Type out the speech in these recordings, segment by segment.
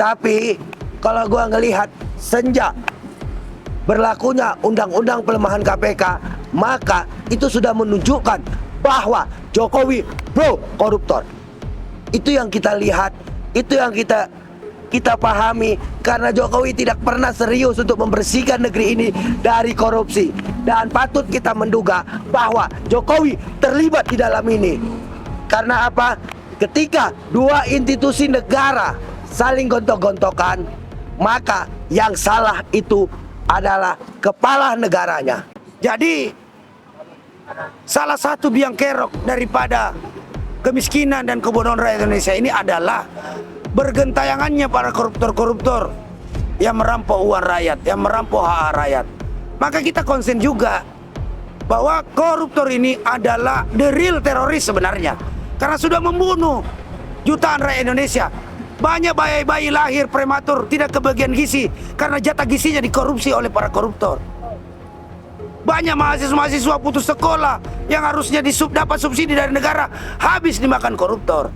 Tapi kalau gua ngelihat sejak berlakunya undang-undang pelemahan KPK, maka itu sudah menunjukkan bahwa Jokowi pro koruptor. Itu yang kita lihat, itu yang kita pahami, karena Jokowi tidak pernah serius untuk membersihkan negeri ini dari korupsi. Dan patut kita menduga bahwa Jokowi terlibat di dalam ini. Karena apa? Ketika dua institusi negara saling gontok-gontokan, maka yang salah itu adalah kepala negaranya. Jadi salah satu biang kerok daripada kemiskinan dan kebodohan rakyat Indonesia ini adalah bergentayangannya para koruptor-koruptor yang merampok uang rakyat, yang merampok hak rakyat. Maka kita konsen juga bahwa koruptor ini adalah the real teroris sebenarnya, karena sudah membunuh jutaan rakyat Indonesia. Banyak bayi-bayi lahir prematur tidak kebagian gizi karena jatah gizinya dikorupsi oleh para koruptor. Banyak mahasiswa-mahasiswa putus sekolah yang harusnya dapat subsidi dari negara habis dimakan koruptor.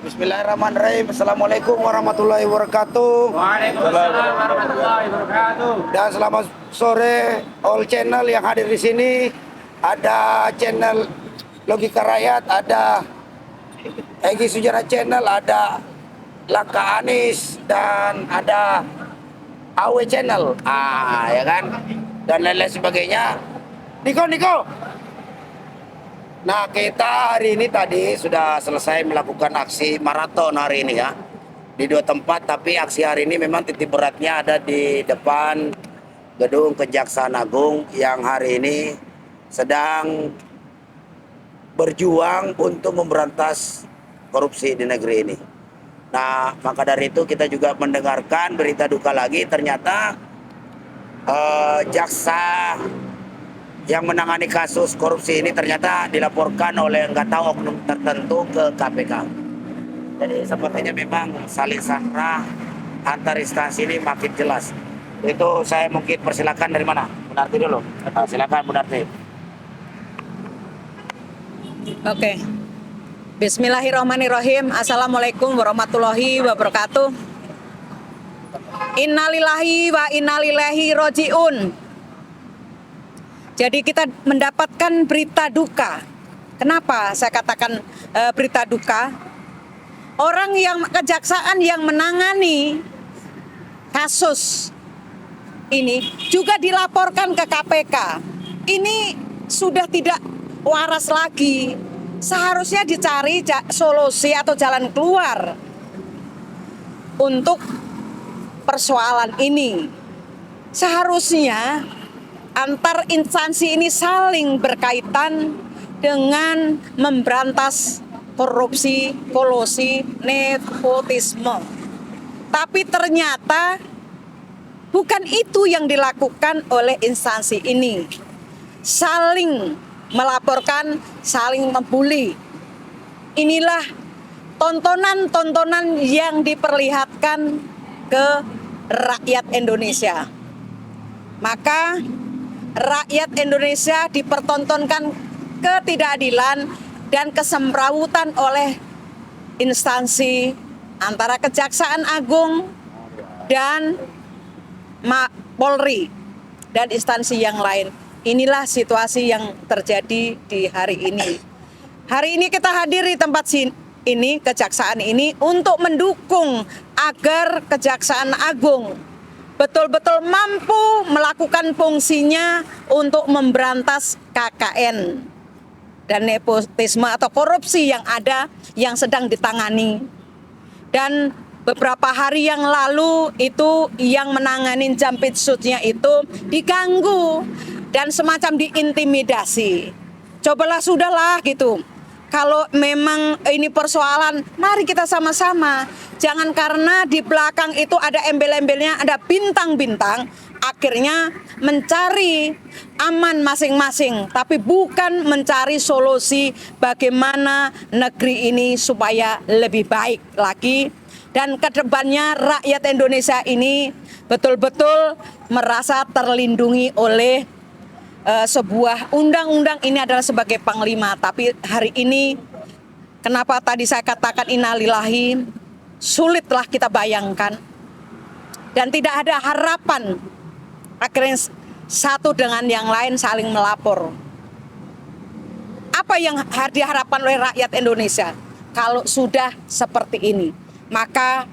Bismillahirrahmanirrahim. Assalamualaikum warahmatullahi wabarakatuh. Waalaikumsalam warahmatullahi wabarakatuh. Dan selamat sore all channel yang hadir di sini. Ada channel Logika Rakyat, ada Egy Sujana Channel, ada Langkah Anies, dan ada AW Channel. Ya kan? Dan lain-lain sebagainya. Niko. Nah, kita hari ini tadi sudah selesai melakukan aksi maraton hari ini ya. Di dua tempat, tapi aksi hari ini memang titik beratnya ada di depan gedung Kejaksaan Agung yang hari ini sedang berjuang untuk memberantas korupsi di negeri ini. Nah, maka dari itu kita juga mendengarkan berita duka lagi, ternyata jaksa yang menangani kasus korupsi ini ternyata dilaporkan oleh nggak tahu oknum tertentu ke KPK. Jadi sepertinya memang saling sandra antar instansi ini makin jelas. Itu saya mungkin persilakan dari mana? Bu Narti dulu. Silakan Bu Narti. Oke. Bismillahirrahmanirrahim. Assalamualaikum warahmatullahi wabarakatuh. Innalillahi wa innalillahi roji'un. Jadi kita mendapatkan berita duka. Kenapa saya katakan berita duka? Orang yang kejaksaan yang menangani kasus ini juga dilaporkan ke KPK. Ini sudah tidak waras lagi. Seharusnya dicari solusi atau jalan keluar untuk persoalan ini. Seharusnya antar instansi ini saling berkaitan dengan memberantas korupsi, kolusi, nepotisme. Tapi ternyata bukan itu yang dilakukan oleh instansi ini. Saling melaporkan, saling membuli. Inilah tontonan-tontonan yang diperlihatkan ke rakyat Indonesia. Maka rakyat Indonesia dipertontonkan ketidakadilan dan kesemrawutan oleh instansi antara Kejaksaan Agung dan Polri dan instansi yang lain. Inilah situasi yang terjadi di hari ini. Hari ini kita hadir di tempat ini, Kejaksaan ini, untuk mendukung agar Kejaksaan Agung betul-betul mampu melakukan fungsinya untuk memberantas KKN dan nepotisme atau korupsi yang ada yang sedang ditangani. Dan beberapa hari yang lalu itu yang menangani Jampitsusnya itu diganggu dan semacam diintimidasi. Cobalah sudahlah gitu. Kalau memang ini persoalan, mari kita sama-sama. Jangan karena di belakang itu ada embel-embelnya, ada bintang-bintang, akhirnya mencari aman masing-masing, tapi bukan mencari solusi bagaimana negeri ini supaya lebih baik lagi. Dan kedepannya rakyat Indonesia ini betul-betul merasa terlindungi oleh sebuah undang-undang ini adalah sebagai panglima. Tapi hari ini kenapa tadi saya katakan innalillahi, sulitlah kita bayangkan. Dan tidak ada harapan, akhirnya satu dengan yang lain saling melapor. Apa yang diharapkan oleh rakyat Indonesia kalau sudah seperti ini? Maka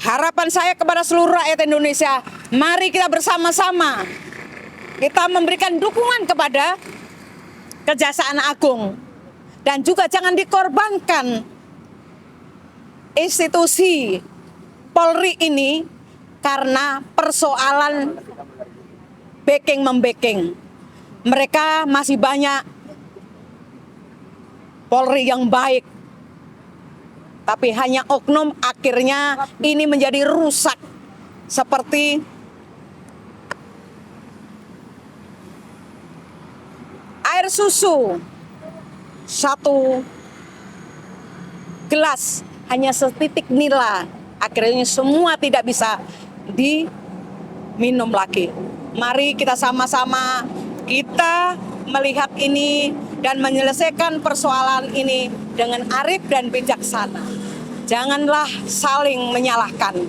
harapan saya kepada seluruh rakyat Indonesia, mari kita bersama-sama kita memberikan dukungan kepada Kejaksaan Agung. Dan juga jangan dikorbankan institusi Polri ini karena persoalan backing-membacking. Mereka masih banyak Polri yang baik, tapi hanya oknum, akhirnya ini menjadi rusak. Seperti air susu, satu gelas hanya setitik nila, akhirnya semua tidak bisa diminum lagi. Mari kita sama-sama kita melihat ini dan menyelesaikan persoalan ini dengan arif dan bijaksana. Janganlah saling menyalahkan.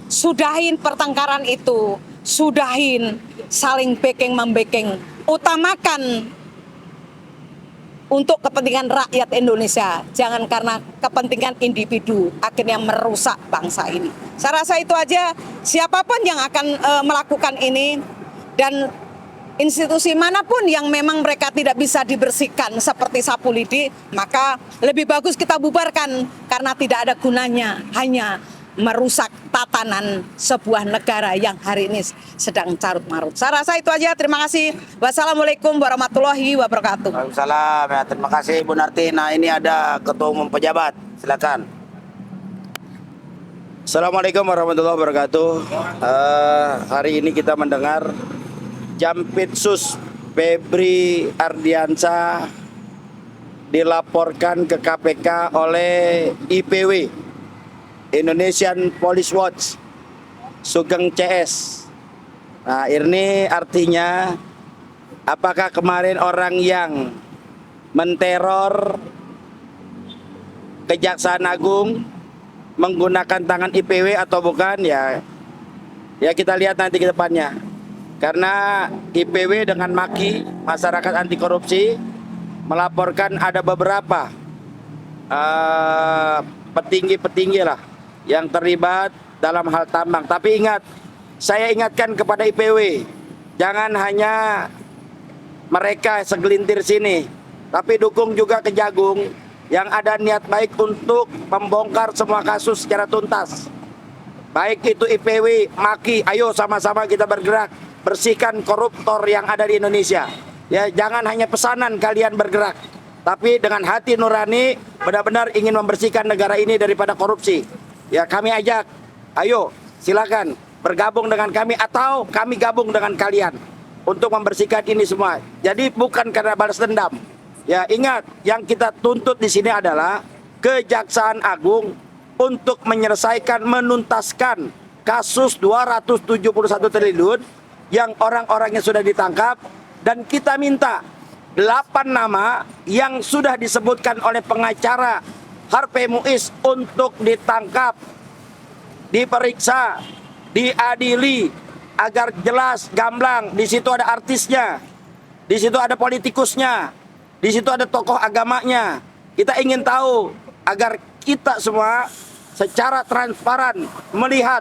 Sudahin pertengkaran itu, sudahin saling backing-membacking. Utamakan untuk kepentingan rakyat Indonesia, jangan karena kepentingan individu akhirnya merusak bangsa ini. Saya rasa itu aja, siapapun yang akan melakukan ini dan institusi manapun yang memang mereka tidak bisa dibersihkan seperti sapu lidi, maka lebih bagus kita bubarkan karena tidak ada gunanya, hanya merusak tatanan sebuah negara yang hari ini sedang carut marut. Saya rasa itu aja. Terima kasih. Wassalamualaikum warahmatullahi wabarakatuh. Waalaikumsalam. Ya, terima kasih Bu Narti. Nah, ini ada Ketua Umum Pejabat. Silakan. Assalamualaikum warahmatullahi wabarakatuh. Hari ini kita mendengar Jampitsus Febri Ardiansyah dilaporkan ke KPK oleh IPW, Indonesian Police Watch, Sugeng CS. Nah, ini artinya apakah kemarin orang yang menteror Kejaksaan Agung menggunakan tangan IPW atau bukan, ya kita lihat nanti ke depannya. Karena IPW dengan maki masyarakat anti korupsi melaporkan ada beberapa petinggi-petinggi lah yang terlibat dalam hal tambang. Tapi ingat, saya ingatkan kepada IPW, jangan hanya mereka segelintir sini, tapi dukung juga Kejagung yang ada niat baik untuk membongkar semua kasus secara tuntas. Baik itu IPW, maki, ayo sama-sama kita bergerak, bersihkan koruptor yang ada di Indonesia. Ya, jangan hanya pesanan kalian bergerak, tapi dengan hati nurani benar-benar ingin membersihkan negara ini daripada korupsi. Ya, kami ajak, ayo silakan bergabung dengan kami atau kami gabung dengan kalian untuk membersihkan ini semua. Jadi bukan karena balas dendam. Ya, ingat, yang kita tuntut di sini adalah Kejaksaan Agung untuk menyelesaikan, menuntaskan kasus 271 triliun yang orang-orangnya sudah ditangkap, dan kita minta 8 nama yang sudah disebutkan oleh pengacara Harvey Muiz untuk ditangkap, diperiksa, diadili agar jelas gamblang. Di situ ada artisnya, di situ ada politikusnya, di situ ada tokoh agamanya. Kita ingin tahu agar kita semua secara transparan melihat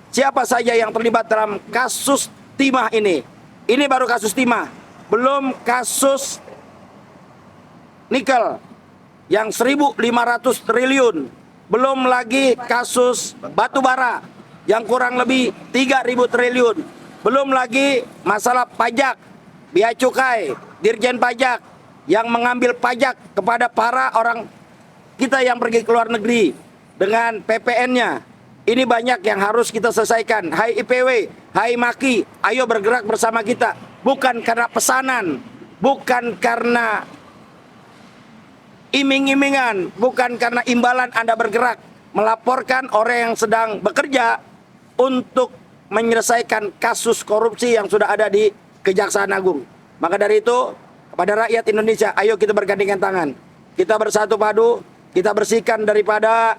siapa saja yang terlibat dalam kasus timah ini. Ini baru kasus timah, belum kasus nikel yang 1.500 triliun, belum lagi kasus batu bara yang kurang lebih 3.000 triliun, belum lagi masalah pajak, bea cukai, dirjen pajak yang mengambil pajak kepada para orang kita yang pergi ke luar negeri dengan PPN-nya. Ini banyak yang harus kita selesaikan. Hai IPW, hai Maki, ayo bergerak bersama kita. Bukan karena pesanan, bukan karena iming-imingan, bukan karena imbalan Anda bergerak. Melaporkan orang yang sedang bekerja untuk menyelesaikan kasus korupsi yang sudah ada di Kejaksaan Agung. Maka dari itu, kepada rakyat Indonesia, ayo kita bergandengan tangan. Kita bersatu padu, kita bersihkan daripada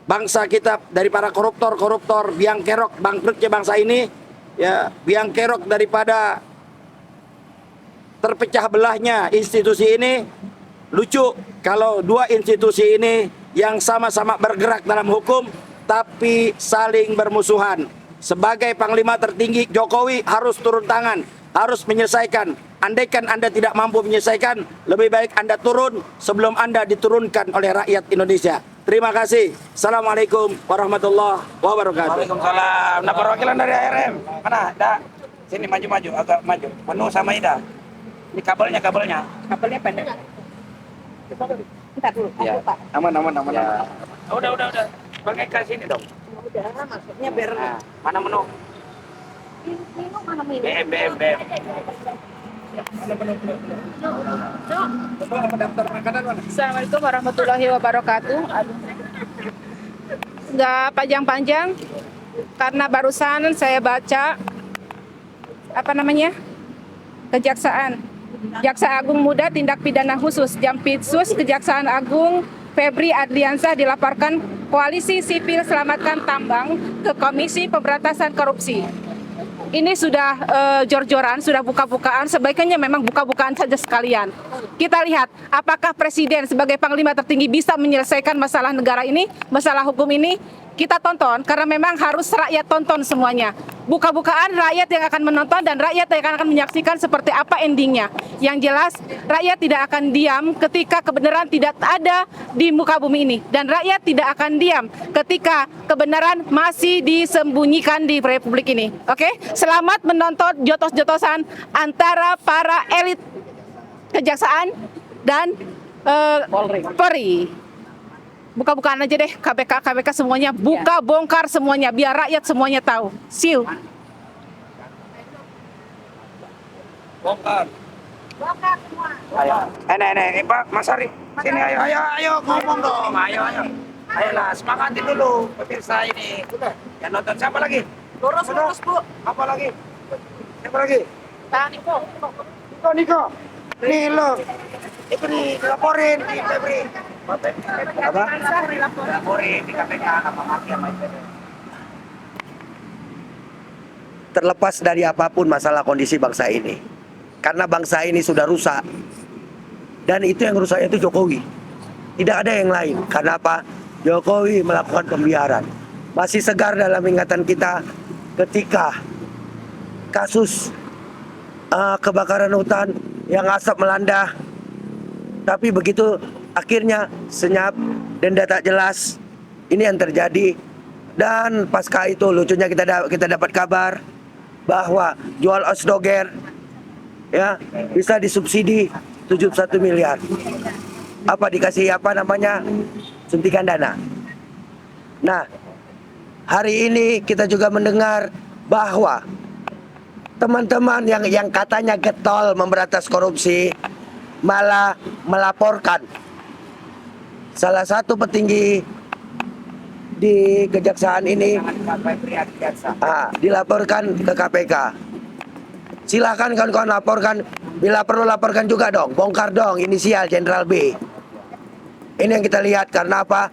bangsa kita, dari para koruptor, biang kerok bangkrutnya bangsa ini, ya, biang kerok daripada terpecah belahnya institusi ini. Lucu kalau dua institusi ini yang sama-sama bergerak dalam hukum tapi saling bermusuhan. Sebagai Panglima tertinggi, Jokowi harus turun tangan, harus menyelesaikan. Andaikan Anda tidak mampu menyelesaikan, lebih baik Anda turun sebelum Anda diturunkan oleh rakyat Indonesia. Terima kasih. Assalamualaikum warahmatullahi wabarakatuh. Waalaikumsalam. Nah, perwakilan dari ARM. Mana? Dah. Sini maju-maju, agak maju. Penuh sama Ida. Ini kabelnya. Kabelnya pendek. Bentar dulu, Ya. Pak. Aman. Ya. Udah. Pakai ke sini dong. Udah, maksudnya biar Nah, mana menu? minum mana minum. BM. Assalamualaikum warahmatullahi wabarakatuh. Nggak panjang-panjang, karena barusan saya baca Kejaksaan Jaksa Agung Muda Tindak Pidana Khusus Jampitsus Kejaksaan Agung Febri Adliansah dilaporkan Koalisi Sipil Selamatkan Tambang ke Komisi Pemberantasan Korupsi. Ini sudah jor-joran, sudah buka-bukaan, sebaiknya memang buka-bukaan saja sekalian. Kita lihat apakah Presiden sebagai Panglima tertinggi bisa menyelesaikan masalah negara ini, masalah hukum ini. Kita tonton, karena memang harus rakyat tonton semuanya. Buka-bukaan rakyat yang akan menonton dan rakyat yang akan menyaksikan seperti apa endingnya. Yang jelas, rakyat tidak akan diam ketika kebenaran tidak ada di muka bumi ini. Dan rakyat tidak akan diam ketika kebenaran masih disembunyikan di Republik ini. Oke? Selamat menonton jotos-jotosan antara para elit kejaksaan dan Polri. Buka-bukaan aja deh KPK semuanya, buka bongkar semuanya biar rakyat semuanya tahu. See you. Bongkar. Ayo. Ini Pak Mas Ari. Sini ayo ngomong dong. Ayolah, semangatin dulu pemirsa ini. Yang nonton siapa lagi? Lurus, Bu. Apa lagi? Siapa lagi? Niko. Nih lo. Itu dilaporin di Febri. Apa? Laporin di KPK apa mafia Terlepas dari apapun masalah kondisi bangsa ini, karena bangsa ini sudah rusak, dan itu yang rusak itu Jokowi, tidak ada yang lain. Karena apa? Jokowi melakukan pembiaran. Masih segar dalam ingatan kita ketika kasus kebakaran hutan yang asap melanda, tapi begitu akhirnya senyap, denda tak jelas. Ini yang terjadi. Dan pasca itu lucunya kita dapat kabar bahwa jual Osdoger ya bisa disubsidi 71 miliar. Apa dikasih suntikan dana. Nah, hari ini kita juga mendengar bahwa teman-teman yang katanya getol memberantas korupsi malah melaporkan salah satu petinggi di kejaksaan ini dilaporkan ke KPK. Silakan kawan-kawan laporkan, bila perlu laporkan juga dong, bongkar dong inisial Jenderal B. Ini yang kita lihat. Karena apa?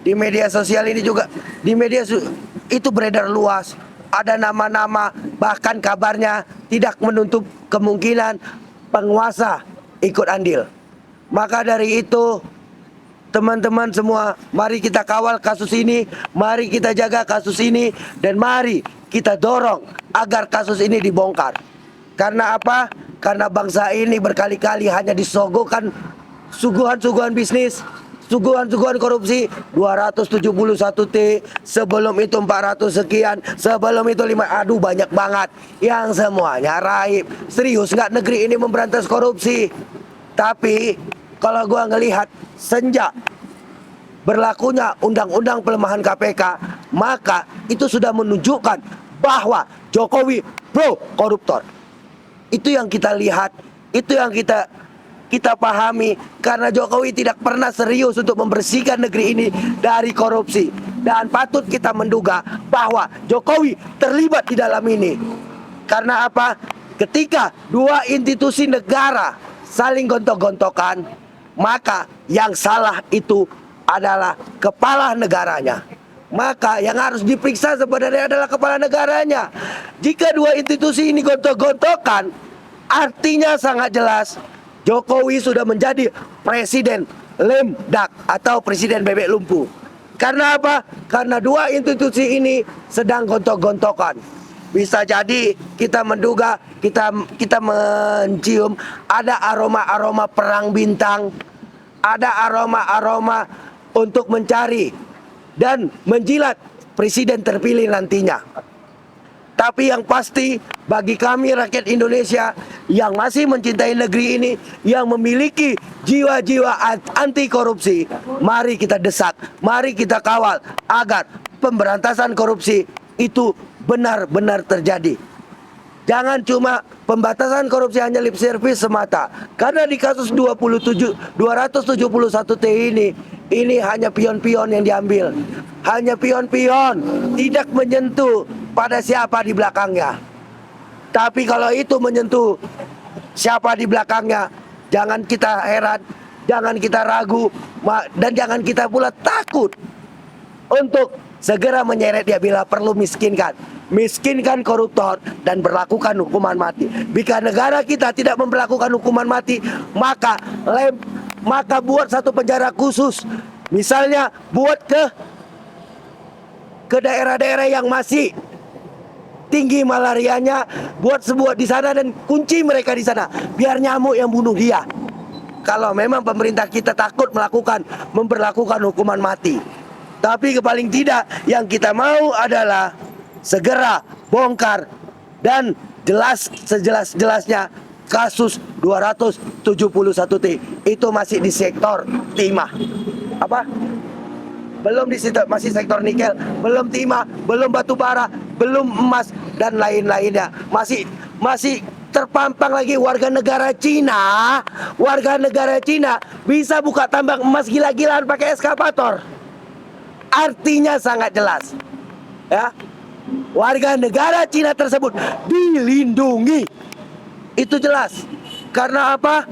Di media sosial ini juga, itu beredar luas, ada nama-nama, bahkan kabarnya tidak menutup kemungkinan penguasa ikut andil. Maka dari itu, teman-teman semua, mari kita kawal kasus ini, mari kita jaga kasus ini, dan mari kita dorong agar kasus ini dibongkar. Karena apa? Karena bangsa ini berkali-kali hanya disogokan suguhan-suguhan bisnis, suguhan-suguhan korupsi. 271T, sebelum itu 400 sekian, sebelum itu 5, aduh banyak banget. Yang semuanya raib. Serius nggak negeri ini memberantas korupsi? Tapi kalau gua ngelihat sejak berlakunya undang-undang pelemahan KPK, maka itu sudah menunjukkan bahwa Jokowi pro koruptor. Itu yang kita lihat, itu yang kita pahami, karena Jokowi tidak pernah serius untuk membersihkan negeri ini dari korupsi. Dan patut kita menduga bahwa Jokowi terlibat di dalam ini. Karena apa? Ketika dua institusi negara saling gontok-gontokan, maka yang salah itu adalah kepala negaranya. Maka yang harus diperiksa sebenarnya adalah kepala negaranya. Jika dua institusi ini gontok-gontokan, artinya sangat jelas Jokowi sudah menjadi presiden lame duck atau presiden bebek lumpuh. Karena apa? Karena dua institusi ini sedang gontok-gontokan. Bisa jadi kita menduga, kita mencium ada aroma-aroma perang bintang, ada aroma-aroma untuk mencari dan menjilat presiden terpilih nantinya. Tapi yang pasti bagi kami rakyat Indonesia yang masih mencintai negeri ini, yang memiliki jiwa-jiwa anti korupsi, mari kita desak, mari kita kawal agar pemberantasan korupsi itu benar-benar terjadi. Jangan cuma pembatasan korupsi hanya lip service semata. Karena di kasus 271T ini hanya pion-pion yang diambil. Hanya pion-pion, tidak menyentuh pada siapa di belakangnya. Tapi kalau itu menyentuh siapa di belakangnya, jangan kita heran, jangan kita ragu, dan jangan kita pula takut untuk segera menyeret dia bila perlu miskinkan koruptor dan berlakukan hukuman mati. Jika negara kita tidak memperlakukan hukuman mati, maka buat satu penjara khusus. Misalnya buat ke daerah-daerah yang masih tinggi malarianya, buat sebuah di sana dan kunci mereka di sana biar nyamuk yang bunuh dia. Kalau memang pemerintah kita takut memperlakukan hukuman mati. Tapi paling tidak yang kita mau adalah segera bongkar dan sejelas-jelasnya kasus 271T itu masih di sektor timah. Apa? Belum masih sektor nikel, belum timah, belum batu bara, belum emas dan lain-lainnya. Masih terpampang lagi warga negara Cina. Warga negara Cina bisa buka tambang emas gila-gilaan pakai eskavator. Artinya sangat jelas, ya, warga negara Cina tersebut dilindungi. Itu jelas. Karena apa?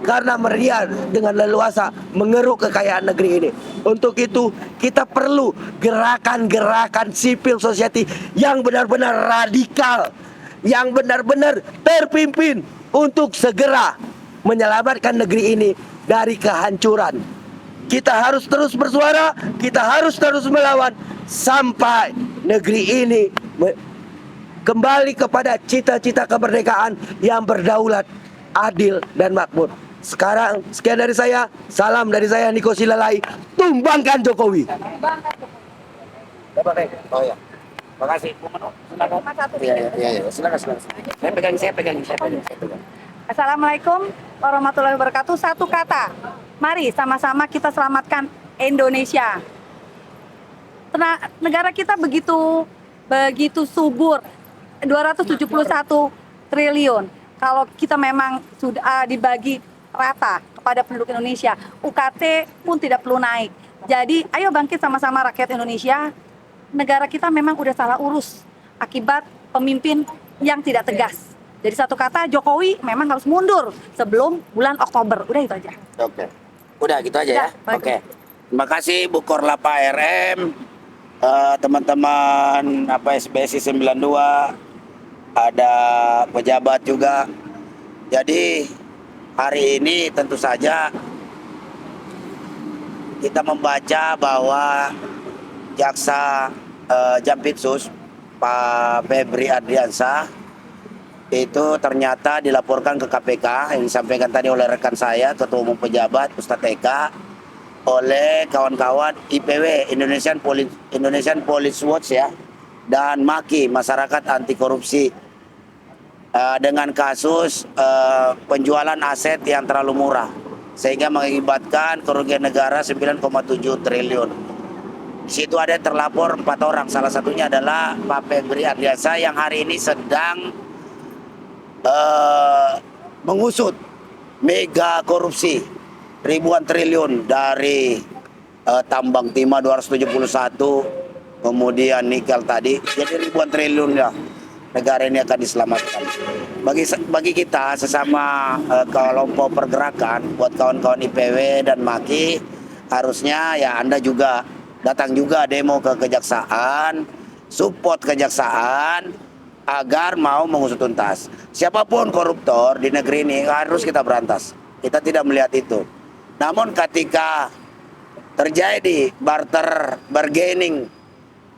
Karena mereka dengan leluasa mengeruk kekayaan negeri ini. Untuk itu kita perlu gerakan-gerakan civil society yang benar-benar radikal, yang benar-benar terpimpin untuk segera menyelamatkan negeri ini dari kehancuran. Kita harus terus bersuara, kita harus terus melawan sampai negeri ini kembali kepada cita-cita kemerdekaan yang berdaulat, adil dan makmur. Sekarang sekian dari saya, salam dari saya Niko Silalai, tumbangkan Jokowi. Oh ya. Makasih. Silakan. Saya pegang. Assalamualaikum warahmatullahi wabarakatuh. Satu kata, mari sama-sama kita selamatkan Indonesia. Negara kita begitu subur, 271 triliun. Kalau kita memang sudah dibagi rata kepada penduduk Indonesia, UKT pun tidak perlu naik. Jadi ayo bangkit sama-sama rakyat Indonesia. Negara kita memang udah salah urus akibat pemimpin yang tidak tegas. Jadi satu kata, Jokowi memang harus mundur sebelum bulan Oktober. Udah itu aja. Oke. Udah gitu aja ya. Oke. Terima kasih Bu Korlapa RM, teman-teman SBSI 92, ada pejabat juga. Jadi hari ini tentu saja kita membaca bahwa Jaksa Jampitsus Pak Febri Adriansah itu ternyata dilaporkan ke KPK yang disampaikan tadi oleh rekan saya, Ketua Umum Pejabat Ustadz Eka, oleh kawan-kawan IPW Indonesian Police Watch ya, dan MAKI Masyarakat Anti Korupsi dengan kasus penjualan aset yang terlalu murah sehingga mengakibatkan kerugian negara 9,7 triliun. Situ ada yang terlapor 4 orang. Salah satunya adalah Pak Febri Ardiansyah yang hari ini sedang mengusut mega korupsi ribuan triliun dari tambang timah 271, kemudian nikel tadi, jadi ribuan triliun ya. Negara ini akan diselamatkan. Bagi kita sesama kelompok pergerakan, buat kawan-kawan IPW dan MAKI, harusnya ya Anda juga datang juga demo ke kejaksaan, support kejaksaan agar mau mengusut tuntas. Siapapun koruptor di negeri ini harus kita berantas. Kita tidak melihat itu. Namun ketika terjadi bargaining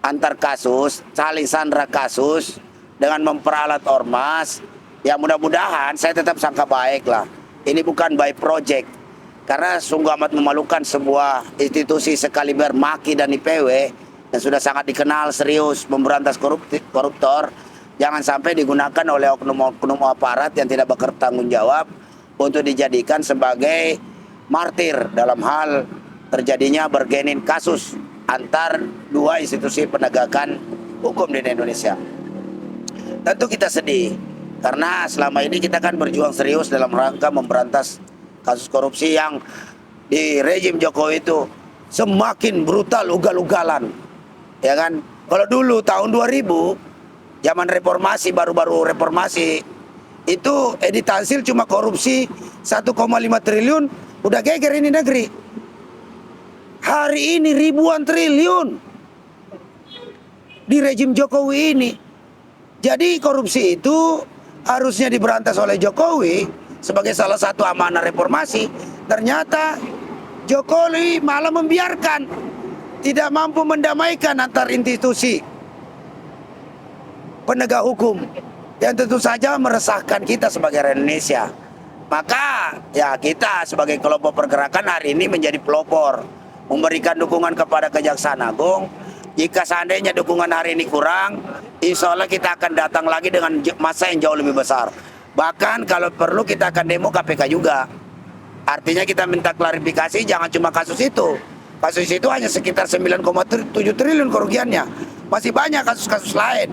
antar kasus, saling sandra kasus dengan memperalat ormas, ya mudah-mudahan saya tetap sangka baik lah. Ini bukan by project. Karena sungguh amat memalukan sebuah institusi sekaliber MAKI dan IPW yang sudah sangat dikenal serius memberantas koruptor, jangan sampai digunakan oleh oknum-oknum aparat yang tidak bertanggung jawab untuk dijadikan sebagai martir dalam hal terjadinya bargaining kasus antar dua institusi penegakan hukum di Indonesia. Tentu kita sedih karena selama ini kita kan berjuang serius dalam rangka memberantas kasus korupsi yang di rejim Jokowi itu semakin brutal, ugal-ugalan, ya kan? Kalau dulu tahun 2000, zaman reformasi, baru-baru reformasi, itu Edi Tansil cuma korupsi 1,5 triliun, udah geger ini negeri. Hari ini ribuan triliun di rejim Jokowi ini. Jadi korupsi itu harusnya diberantas oleh Jokowi sebagai salah satu amanah reformasi. Ternyata Jokowi malah membiarkan, tidak mampu mendamaikan antar institusi penegak hukum yang tentu saja meresahkan kita sebagai rakyat Indonesia. Maka ya kita sebagai kelompok pergerakan hari ini menjadi pelopor, memberikan dukungan kepada Kejaksaan Agung. Jika seandainya dukungan hari ini kurang, insya Allah kita akan datang lagi dengan masa yang jauh lebih besar. Bahkan kalau perlu kita akan demo KPK juga. Artinya kita minta klarifikasi, jangan cuma kasus itu. Kasus itu hanya sekitar 9,7 triliun kerugiannya. Masih banyak kasus-kasus lain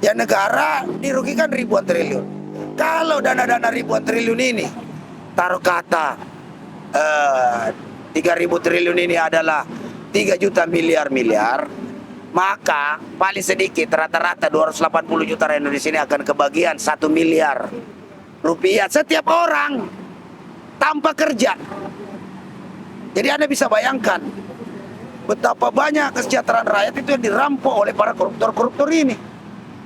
yang negara dirugikan ribuan triliun. Kalau dana-dana ribuan triliun ini, taruh kata 3.000 triliun ini adalah 3 juta miliar, maka paling sedikit rata-rata 280 juta rakyat Indonesia ini akan kebagian 1 miliar rupiah setiap orang tanpa kerja. Jadi Anda bisa bayangkan betapa banyak kesejahteraan rakyat itu yang dirampok oleh para koruptor-koruptor ini.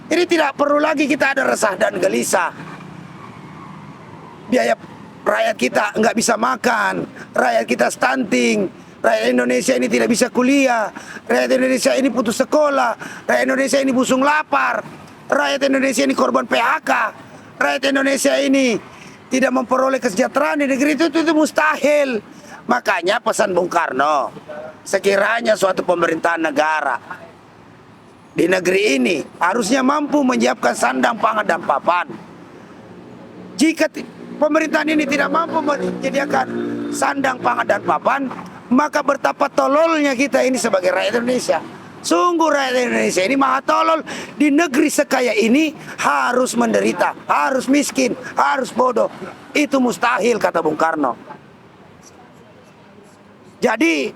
Jadi tidak perlu lagi kita ada resah dan gelisah. Biaya rakyat kita nggak bisa makan, rakyat kita stunting, rakyat Indonesia ini tidak bisa kuliah, rakyat Indonesia ini putus sekolah, rakyat Indonesia ini busung lapar, rakyat Indonesia ini korban PHK, rakyat Indonesia ini tidak memperoleh kesejahteraan di negeri itu mustahil. Makanya pesan Bung Karno, sekiranya suatu pemerintahan negara di negeri ini harusnya mampu menyiapkan sandang, pangan, dan papan. Jika pemerintahan ini tidak mampu menyediakan sandang, pangan, dan papan, maka betapa tololnya kita ini sebagai rakyat Indonesia. Sungguh rakyat Indonesia ini maha tolol. Di negeri sekaya ini harus menderita, harus miskin, harus bodoh. Itu mustahil, kata Bung Karno. Jadi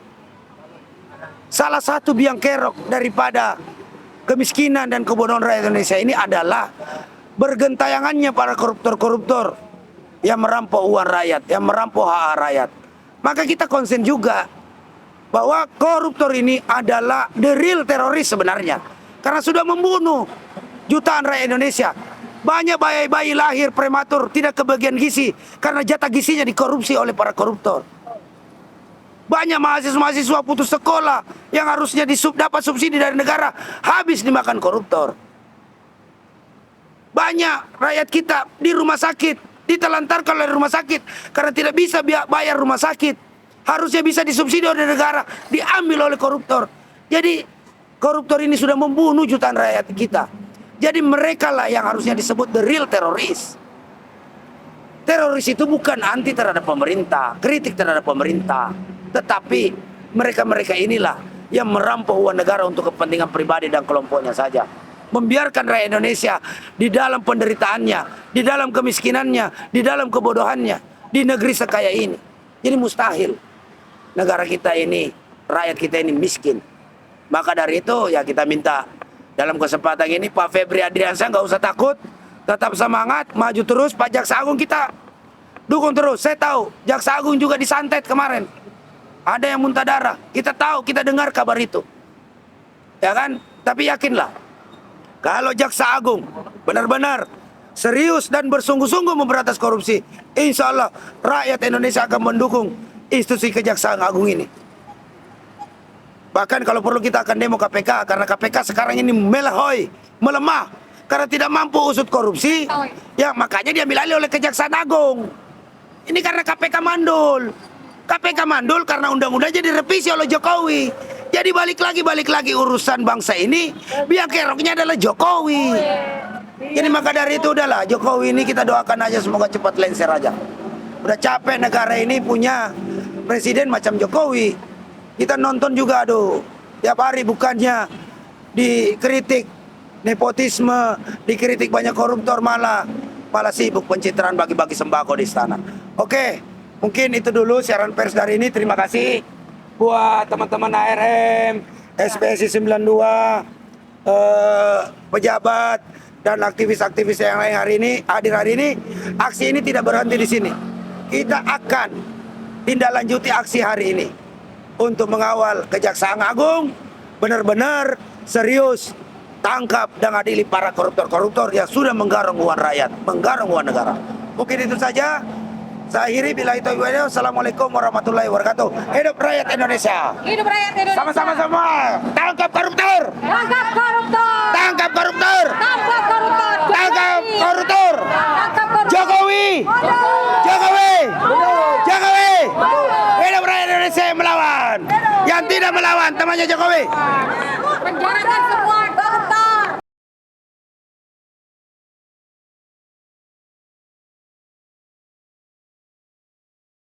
salah satu biang kerok daripada kemiskinan dan kebodohan rakyat Indonesia ini adalah bergentayangannya para koruptor-koruptor yang merampok uang rakyat, yang merampok hak rakyat. Maka kita konsen juga bahwa koruptor ini adalah the real teroris sebenarnya. Karena sudah membunuh jutaan rakyat Indonesia. Banyak bayi-bayi lahir prematur, tidak kebagian gizi karena jatah gizinya dikorupsi oleh para koruptor. Banyak mahasiswa-mahasiswa putus sekolah yang harusnya dapat subsidi dari negara, habis dimakan koruptor. Banyak rakyat kita di rumah sakit, ditelantarkan oleh rumah sakit karena tidak bisa bayar rumah sakit. Harusnya bisa disubsidi oleh negara, diambil oleh koruptor. Jadi koruptor ini sudah membunuh jutaan rakyat kita. Jadi mereka lah yang harusnya disebut the real teroris. Teroris itu bukan anti terhadap pemerintah, kritik terhadap pemerintah. Tetapi mereka-mereka inilah yang merampok uang negara untuk kepentingan pribadi dan kelompoknya saja. Membiarkan rakyat Indonesia di dalam penderitaannya, di dalam kemiskinannya, di dalam kebodohannya, di negeri sekaya ini. Jadi mustahil negara kita ini, rakyat kita ini miskin. Maka dari itu ya kita minta dalam kesempatan ini Pak Febri Adriansyah nggak usah takut, tetap semangat, maju terus. Pak Jaksa Agung kita dukung terus. Saya tahu Jaksa Agung juga disantet kemarin. Ada yang muntah darah. Kita tahu, kita dengar kabar itu. Ya kan? Tapi yakinlah, kalau Jaksa Agung benar-benar serius dan bersungguh-sungguh memberantas korupsi, insya Allah rakyat Indonesia akan mendukung institusi Kejaksaan Agung ini. Bahkan kalau perlu kita akan demo KPK, karena KPK sekarang ini melehoi, melemah, karena tidak mampu usut korupsi. Ya makanya dia alih oleh Kejaksaan Agung. Ini karena KPK mandul. KPK mandul karena undang-undangnya direvisi oleh Jokowi. Jadi balik lagi urusan bangsa ini, biar keroknya adalah Jokowi. Jadi maka dari itu udahlah, Jokowi ini kita doakan aja semoga cepat lengser aja. Udah capek negara ini punya presiden macam Jokowi. Kita nonton juga aduh, tiap hari bukannya dikritik nepotisme, dikritik banyak koruptor, malah sibuk pencitraan bagi-bagi sembako di istana. Oke, mungkin itu dulu siaran pers dari ini. Terima kasih buat teman-teman ARM, SPSI 92, pejabat dan aktivis-aktivis yang lain hadir hari ini. Aksi ini tidak berhenti di sini. Kita akan tindak lanjuti aksi hari ini untuk mengawal Kejaksaan Agung benar-benar serius tangkap dan adili para koruptor-koruptor yang sudah menggarong uang rakyat, menggarong uang negara. Mungkin itu saja. Saya akhiri, billahi taufiq wal hidayah. Assalamualaikum warahmatullahi wabarakatuh. Hidup rakyat Indonesia. Hidup rakyat Indonesia. Sama-sama semua. Tangkap koruptor. Tangkap koruptor. Tangkap koruptor. Tangkap koruptor. Tangkap koruptor. Tangkap koruptor. Jokowi. Jokowi. Jokowi. Hidup rakyat Indonesia yang melawan. Yang tidak melawan temannya Jokowi. Penjarakan semua